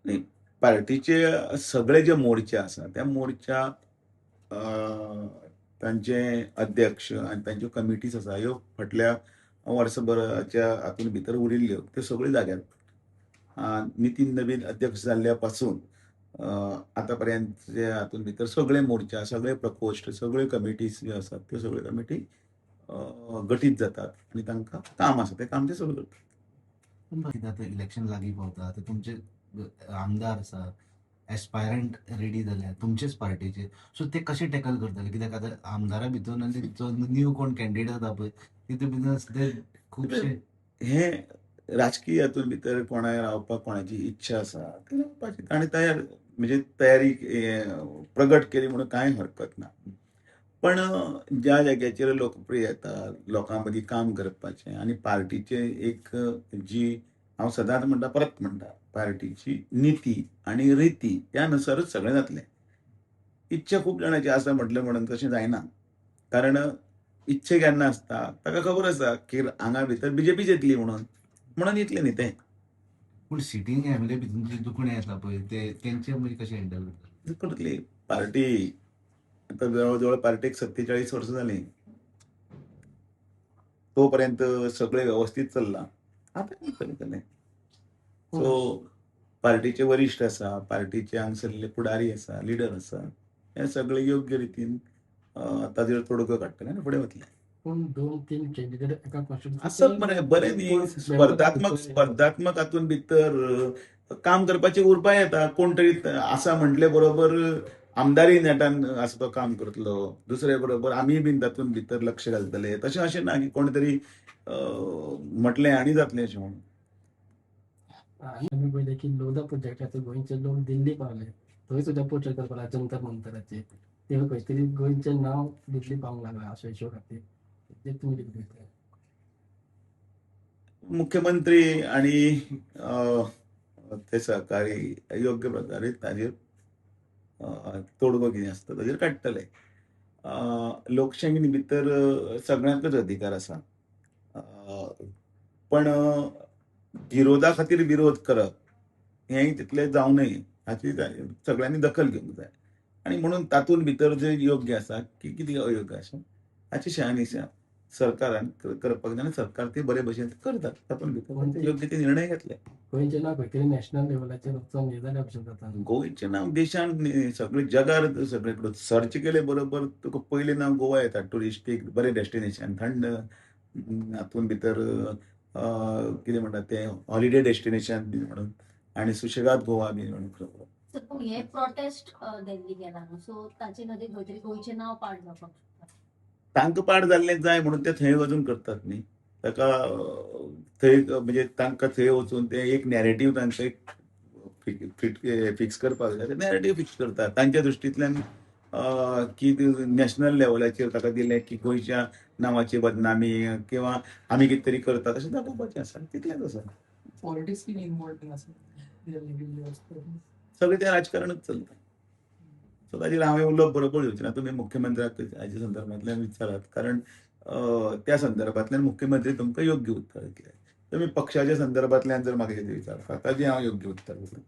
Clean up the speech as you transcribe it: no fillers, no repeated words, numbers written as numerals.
नाही, पार्टीचे सगळे जे मोर्चे आसा त्या मोर्चा अ, तांचे अध्यक्ष आनी तांच्यो कमिटीज आसा ह्यो फाटल्या वर्सभराच्या हातूंत भितर उरिल्ल्यो त्यो सगळ्यो जाग्यार. नितीन नवीन अध्यक्ष जाल्ल्या पासून आतां पर्यंतचे हातूंत भितर सगळे मोर्चा, सगळे प्रकोश्ठ, सगळ्यो कमिटीज ज्यो आसात त्यो सगळ्यो कमिटी गटीत जातात आनी तांकां काम आसा तें काम ते सगळे करतात. पण बघितलं आता इलेक्शन लागीं पावता आता तुमचे आमदार आसा एस्पायरंट रेडी जाल्या तुमचेच पार्टीचे सो ते कशे टॅकल करतले कित्याक आतां आमदारा भितर आनी जो न्यू कोण कॅन्डिडेट जाता पळय तितून भितर ते खुबशे हे राजकीय हातूंत भितर कोणाय रावपाक कोणाची इच्छा आसा ती रावपाची ताणें तयार म्हणजे तयारी प्रगट केली म्हणून कांय हरकत ना. पण ज्या जाग्याचेर लोकप्रियता लोकां मदीं काम करपाचें आनी पार्टीचे एक जी हांव सदांच म्हणटा परत म्हणटा पार्टीची निती आनी रिती त्या नुसारच सगळें जातलें. इच्छा खूब जाणांची आसा म्हटलें म्हणून तशें जायना. कारण इच्छा केन्ना आसता ताका खबर आसा की हांगा भितर बीजेपीच येतली म्हणून येतलें न्ही तें. पूण सिटींग एमएलए भितर दुखणें येता पळय ते तेंचे म्हणजे कशें हँडल करता करतली पार्टी आतां जवळ पार्टेक 47 वर्सां जालीं. तोपर्यंत सगळें व्यवस्थीत चल्लां. आतां करतलें. सो पार्टीचे वरिश्ठ आसा, पार्टीचे हांगसरले फुडारी आसा, लिडर आसा, हे सगळे योग्य रितीन ताजेर तोडगो काडटले आनी फुडें वतले. पूण 2-3 कॅन्डिडेट एका आसप मरे बरें न्ही स्पर्धात्मक हातूंत भितर काम करपाचे उरपा येता. कोण तरी आसा म्हटले बरोबर आमदारी नेटान आसा तो काम करतलो. दुसरे बरोबर आमी बीन तातूंत भितर लक्ष घालतले. तशें अशें ना की कोण तरी म्हटलें आनी जातलें अशें म्हणून. आमी पळयलें की लोधा प्रोजेक्टाचे गोंयचे लोक दिल्ली पावले. थंय सुद्दां पोस्टर करपाक जंतर मंतराचेर ते खंय तरी गोंयचें नांव दिल्ली पावंक लागलां अशे इश्यू खातीर. ते तुमी कितें पळयता? मुख्यमंत्री आणि ते सहकारी योग्य प्रकारे ताजेर तोडगो कितें आसता ताजेर काडटले. लोकशायेन भितर सगळ्यांकच अधिकार आसा. पण विरोधा खातीर विरोध करप हेंय तितलें जावं न्हय हाची सगळ्यांनी दखल घेवंक जाय. आनी म्हणून तातूंत भितर जें योग्य आसा की कितें अयोग्य आसा हाची शहानिशा सरकारान करपाक जाय आनी सरकार ते बरे भशेन करतात. तातूंत भितर योग्य ते निर्णय घेतले. गोंयचें नांव खंय तरी नॅशनल लेवलाचेर वचून हें जाल्या भशेन जाता. गोंयचें नांव देशान न्ही सगळे जगार सगळे कडेन सर्च केले बरोबर तुका पयलें नांव गोवा येता. टुरिस्टीक बरें डेस्टिनेशन थंड हातूंत भितर कितें म्हणटा तें हॉलिडे डेस्टिनेशन बी म्हणून आनी सुशेगाद गोवा बी म्हणून. हे प्रोटेस्ट दिल्ली गेला सो ताचे मध्ये खंय तरी गोंयचें नांव पाड जावपाक शकता. तांकां पाड जाल्लें जाय म्हणून ते थंय वचून करतात न्ही. ताका थंय म्हणजे तांकां थंय वचून ते एक नॅरेटीव तांचो एक फिक्स करपाक जाय. ते नॅरेटीव फिक्स करतात तांच्या दृश्टींतल्यान की नॅशनल लेवलाचेर ताका दिलें की गोंयच्या नांवाची बदनामी किंवा आमी कितें तरी करतात अशें दाखोवपाचें आसा. तितलेंच आसा. पॉलिटिक्स बी इन्वॉल्व आसा. सगळें तें राजकारणच चलता. सो ताजेर हांवें उलोवप बरोबर येवचें ना. तुमी मुख्यमंत्र्याक हाच्या संदर्भांतल्यान विचारात. कारण त्या संदर्भांतल्यान मुख्यमंत्री तुमकां योग्य उत्तर दितले. तुमी पक्षाच्या संदर्भांतल्यान जर म्हाका कितें विचारता ताजें हांव योग्य उत्तर दितलें.